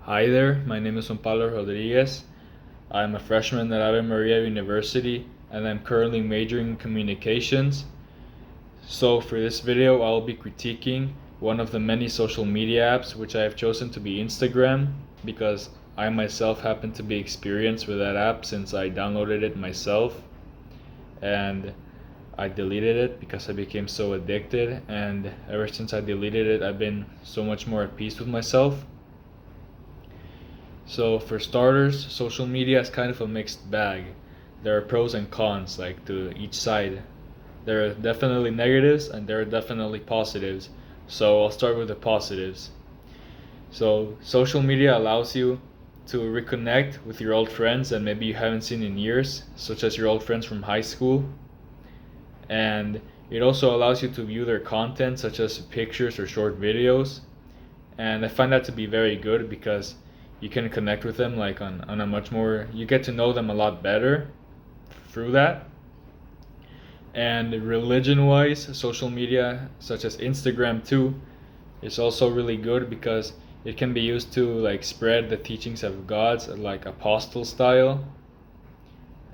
Hi there, my name is Juan Pablo Rodriguez. I'm a freshman at Ave Maria University and I'm currently majoring in communications. So for this video, I'll be critiquing one of the many social media apps which I have chosen to be Instagram because I myself happen to be experienced with that app since I downloaded it myself and I deleted it because I became so addicted, and ever since I deleted it, I've been so much more at peace with myself. So for starters, social media is kind of a mixed bag. There are pros and cons, like to each side. There are definitely negatives and there are definitely positives. So I'll start with the positives. So social media allows you to reconnect with your old friends that maybe you haven't seen in years, such as your old friends from high school. And it also allows you to view their content, such as pictures or short videos. And I find that to be very good because you can connect with them like on a much more, you get to know them a lot better through that. And religion wise, social media such as Instagram too is also really good because it can be used to like spread the teachings of God's like apostle style,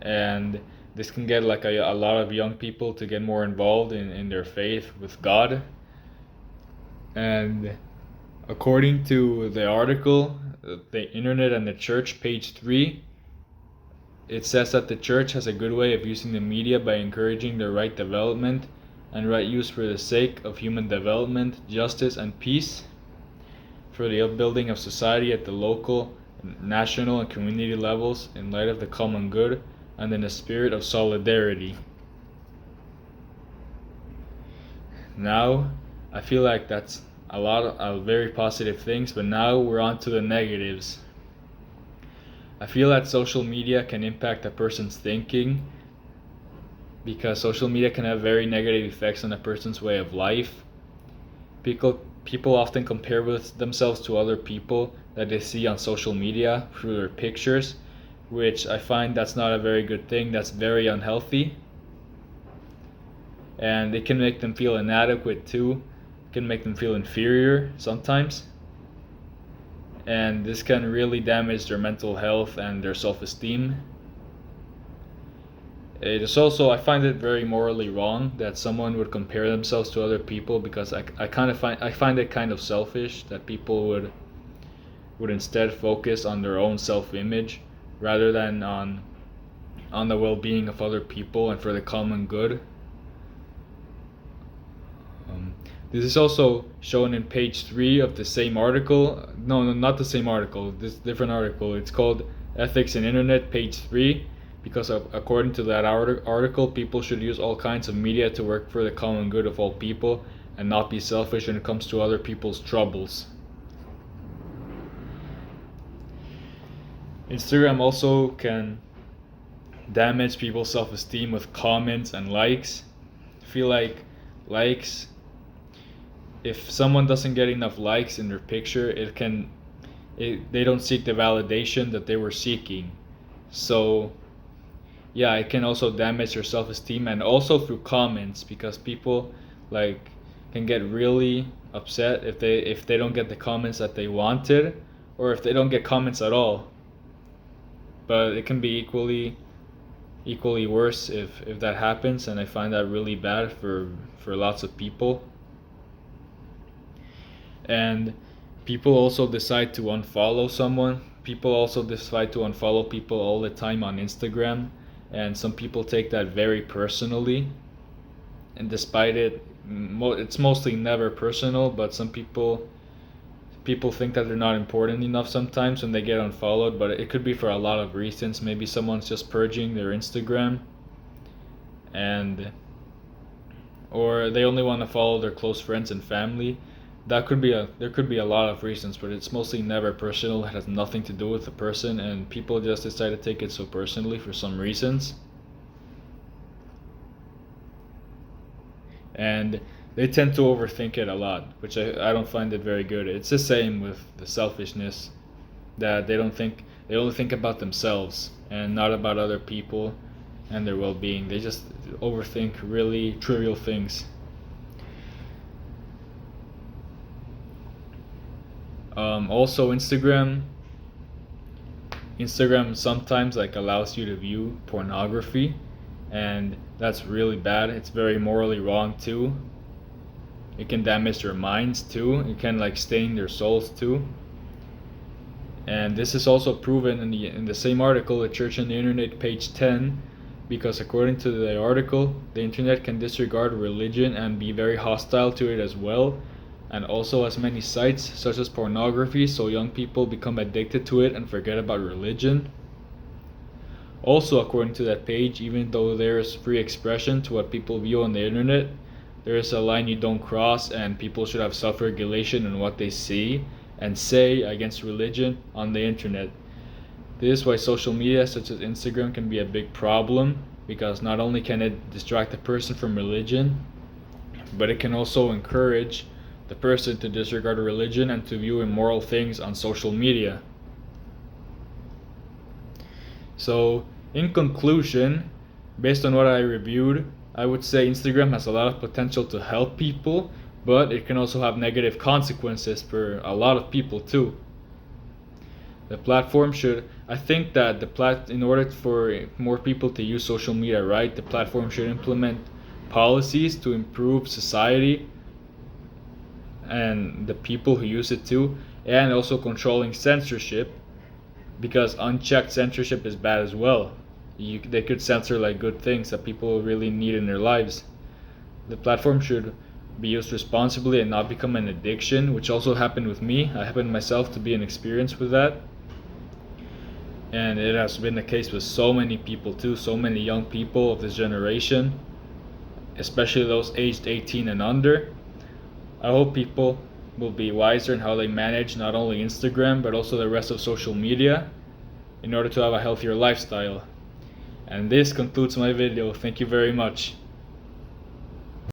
and this can get like a lot of young people to get more involved in their faith with God. And according to the article, The Internet and the Church, page 3, it says that the church has a good way of using the media by encouraging the right development and right use for the sake of human development, justice, and peace, for the upbuilding of society at the local, national, and community levels in light of the common good and in a spirit of solidarity. Now, I feel like that's a lot of very positive things, but now we're on to the negatives. I feel that social media can impact a person's thinking because social media can have very negative effects on a person's way of life. People often compare with themselves to other people that they see on social media through their pictures, which I find that's not a very good thing. That's very unhealthy. And it can make them feel inadequate too. It can make them feel inferior sometimes. And this can really damage their mental health and their self-esteem. It is also, I find it very morally wrong that someone would compare themselves to other people because I find it kind of selfish that people would instead focus on their own self-image rather than on the well-being of other people and for the common good. This is also shown in page 3 of the same article. No, not the same article. This different article. It's called Ethics in Internet, page 3, because according to that article, people should use all kinds of media to work for the common good of all people and not be selfish when it comes to other people's troubles. Instagram also can damage people's self-esteem with comments and likes. I feel like likes, if someone doesn't get enough likes in their picture, they don't seek the validation that they were seeking. So yeah, it can also damage their self-esteem, and also through comments, because people like can get really upset if they don't get the comments that they wanted, or if they don't get comments at all. But it can be equally worse if that happens, and I find that really bad for lots of people. And people also decide to unfollow someone. People also decide to unfollow people all the time on Instagram, and some people take that very personally. And despite it's mostly never personal, but some people think that they're not important enough sometimes when they get unfollowed, but it could be for a lot of reasons. Maybe someone's just purging their Instagram, and or they only want to follow their close friends and family. There could be a lot of reasons, but it's mostly never personal. It has nothing to do with the person, and people just decide to take it so personally for some reasons. And they tend to overthink it a lot, which I don't find it very good. It's the same with the selfishness, that they only think about themselves and not about other people and their well-being. They just overthink really trivial things. Also, Instagram Instagram sometimes like allows you to view pornography, and that's really bad. It's very morally wrong too. It can damage their minds too. It can like stain their souls too. And this is also proven in the same article, The Church and the Internet, page 10, because according to the article, the internet can disregard religion and be very hostile to it as well, and also has many sites such as pornography, so young people become addicted to it and forget about religion. Also, according to that page, even though there is free expression to what people view on the internet, there is a line you don't cross, and people should have self-regulation in what they see and say against religion on the internet. This is why social media such as Instagram can be a big problem, because not only can it distract the person from religion, but it can also encourage the person to disregard religion and to view immoral things on social media. So, in conclusion, based on what I reviewed, I would say Instagram has a lot of potential to help people, but it can also have negative consequences for a lot of people too. The platform should, I think that in order for more people to use social media right, the platform should implement policies to improve society and the people who use it too, and also controlling censorship, because unchecked censorship is bad as well. They could censor like good things that people really need in their lives. The platform should be used responsibly and not become an addiction, which also happened with me. I happened myself to be an experience with that. And it has been the case with so many people too, so many young people of this generation, especially those aged 18 and under. I hope people will be wiser in how they manage not only Instagram but also the rest of social media in order to have a healthier lifestyle. And this concludes my video. Thank you very much.